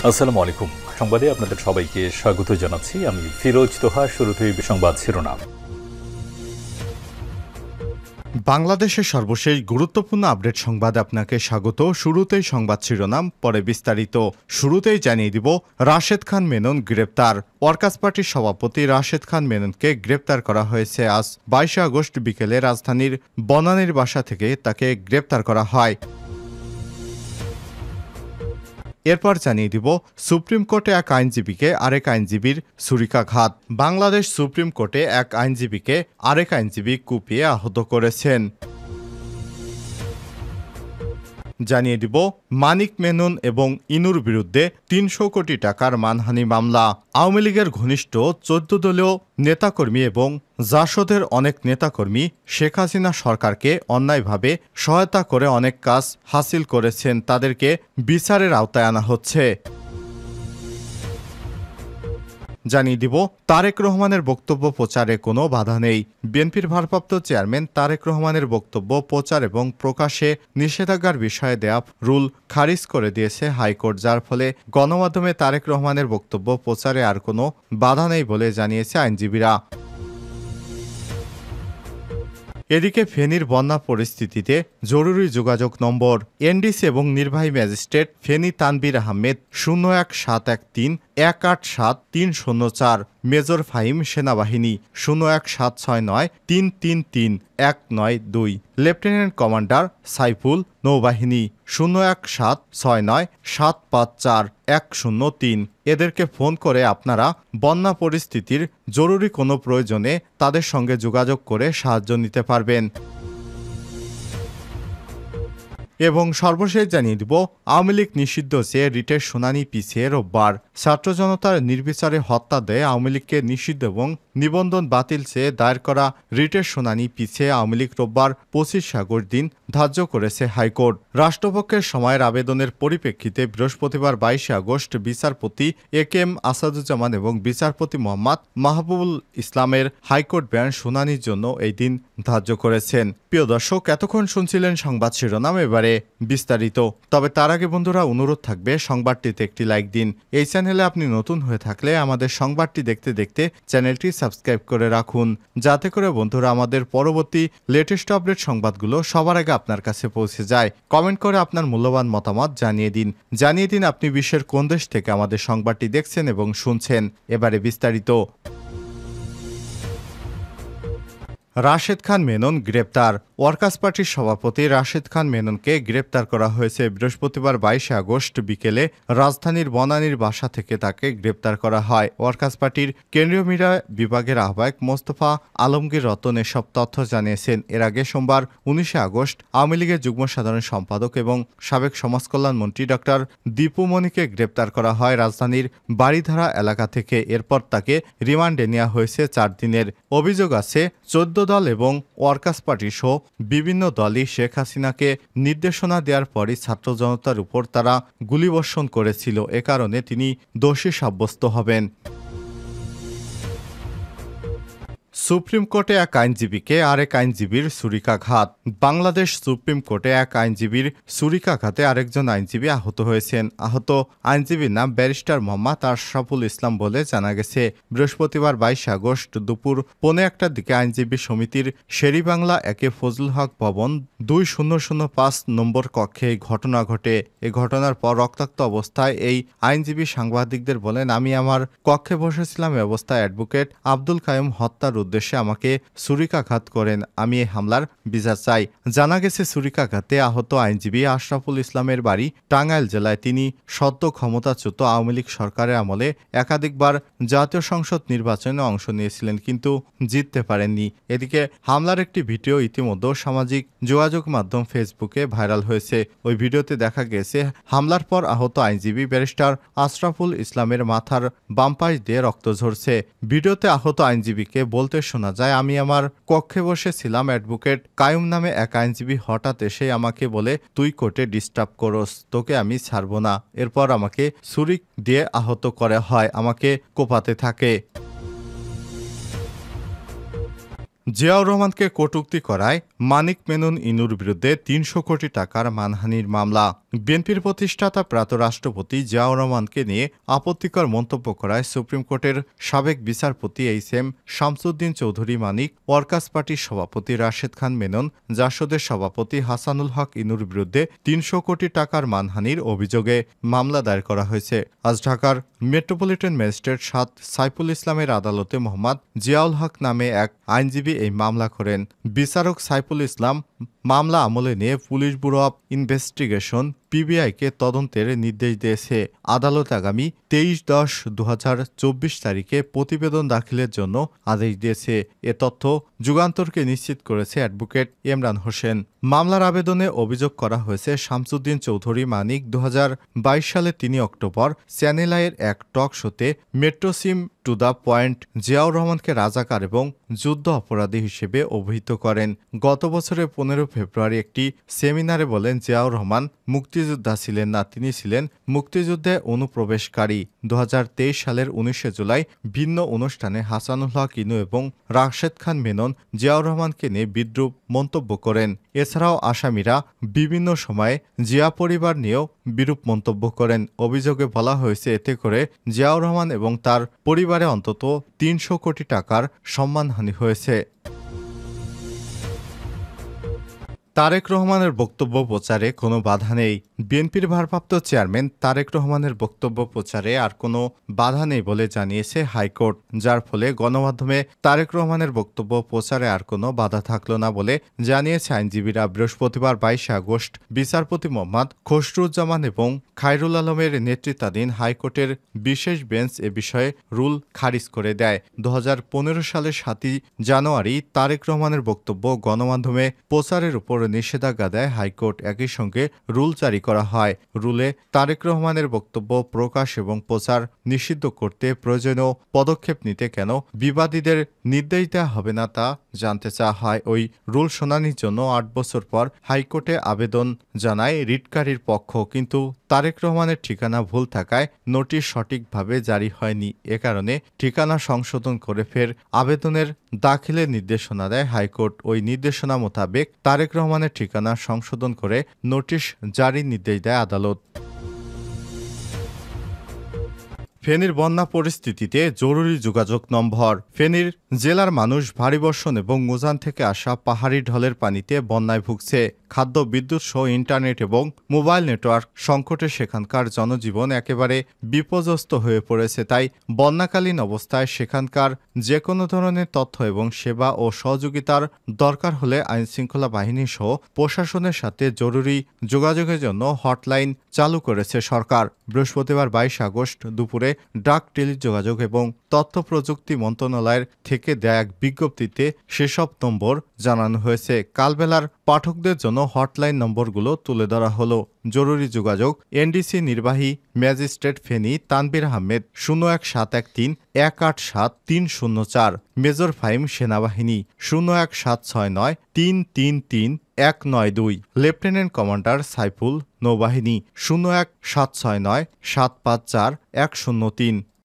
আসসালামু আলাইকুম। সংবাদে আপনাদের সবাইকে স্বাগত জানাচ্ছি। আমি ফিরোজ তোহা। শুরুতেই সংবাদ শিরোনাম। বাংলাদেশের সর্বশেষ গুরুত্বপূর্ণ আপডেট সংবাদে আপনাকে স্বাগত। শুরুতেই সংবাদ শিরোনাম, পরে বিস্তারিত। শুরুতেই জানিয়ে দিব, রাশেদ খান মেনন গ্রেপ্তার। ওয়ার্কার্স পার্টির সভাপতি রাশেদ খান মেননকে গ্রেপ্তার করা হয়েছে। আজ 22 আগস্ট বিকেলে রাজধানীর বনানীর বাসা থেকে তাকে গ্রেপ্তার করা হয়। এরপর জানিয়ে দিব, সুপ্রিম কোর্টে এক আইনজীবীকে আরেক আইনজীবীর ছুরিকাঘাত। বাংলাদেশ সুপ্রিম কোর্টে এক আইনজীবীকে আরেক আইনজীবী কুপিয়ে আহত করেছেন। জানিয়ে দিব, মানিক মেনন এবং ইনুর বিরুদ্ধে 300 কোটি টাকার মানহানি মামলা। আওয়ামী লীগের ঘনিষ্ঠ 14 দলীয় নেতাকর্মী এবং জাসদের অনেক নেতাকর্মী শেখ হাসিনা সরকারকে অন্যায়ভাবে সহায়তা করে অনেক কাজ হাসিল করেছেন, তাদেরকে বিচারের আওতায় আনা হচ্ছে। জানিয়ে দিব, তারেক রহমানের বক্তব্য প্রচারে কোনো বাধা নেই। বিএনপির ভারপ্রাপ্ত চেয়ারম্যান তারেক রহমানের বক্তব্য প্রচার এবং প্রকাশে নিষেধাজ্ঞার বিষয়ে দেয়া রুল খারিজ করে দিয়েছে হাইকোর্ট, যার ফলে গণমাধ্যমে তারেক রহমানের বক্তব্য প্রচারে আর কোনো বাধা নেই বলে জানিয়েছে আইনজীবীরা। এদিকে ফেনীর বন্যা পরিস্থিতিতে জরুরি যোগাযোগ নম্বর এনডিসি এবং নির্বাহী ম্যাজিস্ট্রেট ফেনী তানবির আহমেদ 01713 187304, মেজর ফাহিম সেনাবাহিনী 01769 333 192, লেফটেন্যান্ট কমান্ডার সাইফুল নৌবাহিনী 01769 754 103। এদেরকে ফোন করে আপনারা বন্যা পরিস্থিতির জরুরি কোনো প্রয়োজনে তাদের সঙ্গে যোগাযোগ করে সাহায্য নিতে পারবেন। এবং সর্বশেষ জানিয়ে দিব, আওয়ামী লীগ নিষিদ্ধ চেয়ে রিটের শুনানি পিছিয়ে রোববার। ছাত্র জনতার নির্বিচারে হত্যা দেয় আওয়ামী লীগকে নিষিদ্ধ এবং নিবন্ধন বাতিল চেয়ে দায়ের করা রিটের শুনানি পিছিয়ে আওয়ামী লীগ রোববার 25 আগস্ট দিন ধার্য করেছে হাইকোর্ট। রাষ্ট্রপক্ষের সময়ের আবেদনের পরিপ্রেক্ষিতে বৃহস্পতিবার 22 আগস্ট বিচারপতি AK-M আসাদুজ্জামান এবং বিচারপতি মোহাম্মদ মাহবুবুল ইসলামের হাইকোর্ট বেঞ্চ শুনানির জন্য এই দিন ধার্য করেছেন। প্রিয় দর্শক, এতক্ষণ শুনছিলেন সংবাদ শিরোনাম, এবারে বিস্তারিত। তবে তার আগে বন্ধুরা, অনুরোধ থাকবে সংবাদটিতে একটি লাইক দিন। এই চ্যানেলে আপনি নতুন হয়ে থাকলে আমাদের সংবাদটি দেখতে দেখতে চ্যানেলটি সাবস্ক্রাইব করে রাখুন, যাতে করে বন্ধুরা আমাদের পরবর্তী লেটেস্ট আপডেট সংবাদগুলো সবার আগে আপনার কাছে পৌঁছে যায়। কমেন্ট করে আপনার মূল্যবান মতামত জানিয়ে দিন আপনি বিশ্বের কোন দেশ থেকে আমাদের সংবাদটি দেখছেন এবং শুনছেন। এবারে বিস্তারিত। রাশেদ খান মেনন গ্রেপ্তার। ওয়ার্কার্স পার্টির সভাপতি রাশেদ খান মেননকে গ্রেপ্তার করা হয়েছে। বৃহস্পতিবার 22 আগস্ট বিকেলে রাজধানীর বনানীর বাসা থেকে তাকে গ্রেপ্তার করা হয়। ওয়ার্কার্স পার্টির কেন্দ্রীয় মিডিয়া বিভাগের আহ্বায়ক মোস্তফা আলমগীর রতন এসব তথ্য জানিয়েছেন। এর আগে সোমবার 19 আগস্ট আওয়ামী লীগের যুগ্ম সাধারণ সম্পাদক এবং সাবেক সমাজকল্যাণ মন্ত্রী ডক্টর দীপু মনিকে গ্রেপ্তার করা হয় রাজধানীর বাড়িধারা এলাকা থেকে। এরপর তাকে রিমান্ডে নেওয়া হয়েছে 4 দিনের। অভিযোগ আছে, 14 দল এবং ওয়ার্কার্স পার্টি সহ বিভিন্ন দলই শেখ হাসিনাকে নির্দেশনা দেওয়ার পরই ছাত্র জনতার উপর তারা গুলিবর্ষণ করেছিল। এ কারণে তিনি দোষী সাব্যস্ত হবেন। সুপ্রিম কোর্টে এক আইনজীবীকে আরেক আইনজীবীর ছুরিকাঘাত। বাংলাদেশ সুপ্রিম কোর্টে এক আইনজীবীর ছুরিকাঘাতে আরেকজন আইনজীবী আহত হয়েছেন। আহত আইনজীবীর নাম ব্যারিস্টার মোহাম্মদ আশরাফুল ইসলাম বলে জানা গেছে। বৃহস্পতিবার 22 আগস্ট দুপুর 1:15টার দিকে আইনজীবী সমিতির শেরিবাংলা 1 ফজলুল হক ভবন 2005 নম্বর কক্ষে এই ঘটনা ঘটে। এ ঘটনার পর রক্তাক্ত অবস্থায় এই আইনজীবী সাংবাদিকদের বলেন, আমি আমার কক্ষে বসেছিলাম, এ অবস্থায় অ্যাডভোকেট আব্দুল কাইম হত্যার উদ্দেশ্যে আমাকে ছুরিকাঘাত করেন। আমি এই হামলার বিচার চাই। জানা গেছে, ছুরিকাঘাতে আহত আইনজীবী আশরাফুল ইসলামের বাড়ি টাঙ্গাইল জেলায়। তিনি সদ্য ক্ষমতাচ্যুত আওয়ামী লীগ সরকারের আমলে একাধিকবার জাতীয় সংসদ নির্বাচনে অংশ নিয়েছিলেন, কিন্তু জিততে পারেননি। এদিকে হামলার একটি ভিডিও ইতিমধ্যে সামাজিক যোগাযোগ মাধ্যম ফেসবুকে ভাইরাল হয়েছে। ওই ভিডিওতে দেখা গেছে হামলার পর আহত আইনজীবী ব্যারিস্টার আশরাফুল ইসলামের মাথার বাম পাশ দিয়ে রক্ত ঝরছে। ভিডিওতে আহত আইনজীবীকে বলতে শোনা যায়, আমি আমার কক্ষে বসেছিলাম, অ্যাডভোকেট কায়ুম নামে এক আইনজীবী হঠাৎ এসে আমাকে বলে, তুই কোর্টে ডিস্টার্ব করস, তোকে আমি ছাড়ব না। এরপর আমাকে ছুরি দিয়ে আহত করা হয়, আমাকে কোপাতে থাকে। জিয়াউর রহমানকে কটূক্তি করায় মানিক মেনন ইনুর বিরুদ্ধে ৩০০ কোটি টাকার মানহানির মামলা। বিএনপির প্রতিষ্ঠাতা প্রাত রাষ্ট্রপতি জিয়াউর রহমানকে নিয়ে আপত্তিকর মন্তব্য করায় সুপ্রিম কোর্টের সাবেক বিচারপতি এইচ.এম. শামসুদ্দিন চৌধুরী মানিক, ওয়ার্কার্স পার্টির সভাপতি রাশেদ খান মেনন, জাসদের সভাপতি হাসানুল হক ইনুর বিরুদ্ধে ৩০০ কোটি টাকার মানহানির অভিযোগে মামলা দায়ের করা হয়েছে। আজ ঢাকার মেট্রোপলিটন ম্যাজিস্ট্রেট ৭ সাইফুল ইসলামের আদালতে মোহাম্মদ জিয়াউল হক নামে এক আইনজীবী এই মামলা করেন। বিচারক সাইফুল ইসলাম মামলা আমলে নিয়ে পুলিশ ব্যুরো অব ইনভেস্টিগেশন পিবিআইকে তদন্তের নির্দেশ দিয়েছে। আদালত আগামী ২৩/১০/২০২৪ তারিখে প্রতিবেদন দাখিলের জন্য আদেশ দিয়েছে। এ তথ্য যুগান্তরকে নিশ্চিত করেছে অ্যাডভোকেট ইমরান হোসেন। মামলার আবেদনে অভিযোগ করা হয়েছে শামসুদ্দিন চৌধুরী মানিক ২০২২ সালে ৩ অক্টোবর চ্যানেল আইয়ের এক টক শোতে মেট্রোসিম টু দ্য পয়েন্ট জিয়াউর রহমানকে রাজাকার এবং যুদ্ধ অপরাধী হিসেবে অভিহিত করেন। গত বছরের ১৫ ফেব্রুয়ারি একটি সেমিনারে বলেন জিয়াউর রহমান মুক্তিযোদ্ধা ছিলেন না, তিনি ছিলেন মুক্তিযুদ্ধে অনুপ্রবেশকারী। ২০২৩ সালের ১৯ জুলাই ভিন্ন অনুষ্ঠানে হাসানুল হক ইনু এবং রাশেদ খান মেনন জিয়াউর রহমানকে নিয়ে বিদ্রূপ মন্তব্য করেন। এছাড়াও আসামিরা বিভিন্ন সময়ে জিয়া পরিবার নিয়েও বিরূপ মন্তব্য করেন। অভিযোগে বলা হয়েছে এতে করে জিয়াউর রহমান এবং তার পরিবারে অন্তত ৩০০ কোটি টাকার সম্মানহানি হয়েছে। তারেক রহমানের বক্তব্য প্রচারে কোনো বাধা নেই। বিএনপির ভারপ্রাপ্ত চেয়ারম্যান তারেক রহমানের বক্তব্য প্রচারে আর কোনো বাধা নেই বলে জানিয়েছে হাইকোর্ট, যার ফলে গণমাধ্যমে তারেক রহমানের বক্তব্য প্রচারে আর কোনো বাধা থাকল না বলে জানিয়েছে আইনজীবীরা। বৃহস্পতিবার ২২ আগস্ট বিচারপতি মোহাম্মদ খসরুজ্জামান এবং খায়রুল আলমের নেতৃত্বাধীন হাইকোর্টের বিশেষ বেঞ্চ এ বিষয়ে রুল খারিজ করে দেয়। ২০১৫ সালের ৭ই জানুয়ারি তারেক রহমানের বক্তব্য গণমাধ্যমে প্রচারের উপর নিষেধাজ্ঞা দেয় হাইকোর্ট। একই সঙ্গে রুল জারি করা হয়। রুলে তারেক রহমানের বক্তব্য প্রকাশ এবং প্রচার নিষিদ্ধ করতে প্রয়োজনীয় পদক্ষেপ নিতে কেন বিবাদীদের নির্দেশ দেওয়া হবে না তা জানতে চাওয়া হয়। ওই রুল শুনানির জন্য ৮ বছর পর হাইকোর্টে আবেদন জানায় রিটকারীর পক্ষ, কিন্তু তারেক রহমানের ঠিকানা ভুল থাকায় নোটিশ সঠিকভাবে জারি হয়নি। এ কারণে ঠিকানা সংশোধন করে ফের আবেদনের দাখিলের নির্দেশনা দেয় হাইকোর্ট। ওই নির্দেশনা মোতাবেক তারেক রহমানের ঠিকানা সংশোধন করে নোটিশ জারির নির্দেশ দেয় আদালত। ফেনীর বন্যা পরিস্থিতিতে জরুরি যোগাযোগ নম্বর। ফেনীর জেলার মানুষ ভারী বর্ষণ এবং উজান থেকে আসা পাহাড়ি ঢলের পানিতে বন্যায় ভুগছে। খাদ্য, বিদ্যুৎ সহ ইন্টারনেট এবং মোবাইল নেটওয়ার্ক সংকটে সেখানকার জনজীবন একেবারে বিপর্যস্ত হয়ে পড়েছে। তাই বন্যাকালীন অবস্থায় সেখানকার যে কোনো ধরনের তথ্য এবং সেবা ও সহযোগিতার দরকার হলে আইনশৃঙ্খলা বাহিনী সহ প্রশাসনের সাথে জরুরি যোগাযোগের জন্য হটলাইন চালু করেছে সরকার। বৃহস্পতিবার ২২ আগস্ট দুপুরে ডাক, টেলিযোগাযোগ এবং তথ্য প্রযুক্তি মন্ত্রণালয়ের থেকে দেয়া এক বিজ্ঞপ্তিতে সেসব নম্বর জানানো হয়েছে। কালবেলার পাঠকদের জন্য হটলাইন নম্বরগুলো তুলে ধরা হলো। জরুরি যোগাযোগ এনডিসি নির্বাহী ম্যাজিস্ট্রেট ফেনী তানবির আহমেদ ০১৭১৩ ১৮৭ ৩০৪, মেজর ফাহিম সেনাবাহিনী ০১৭৬৯ ৩৩৩ ১৯২, লেফটেন্যান্ট কমান্ডার সাইফুল নৌবাহিনী ০১৭৬৯ ৭৫৪ ১০৩।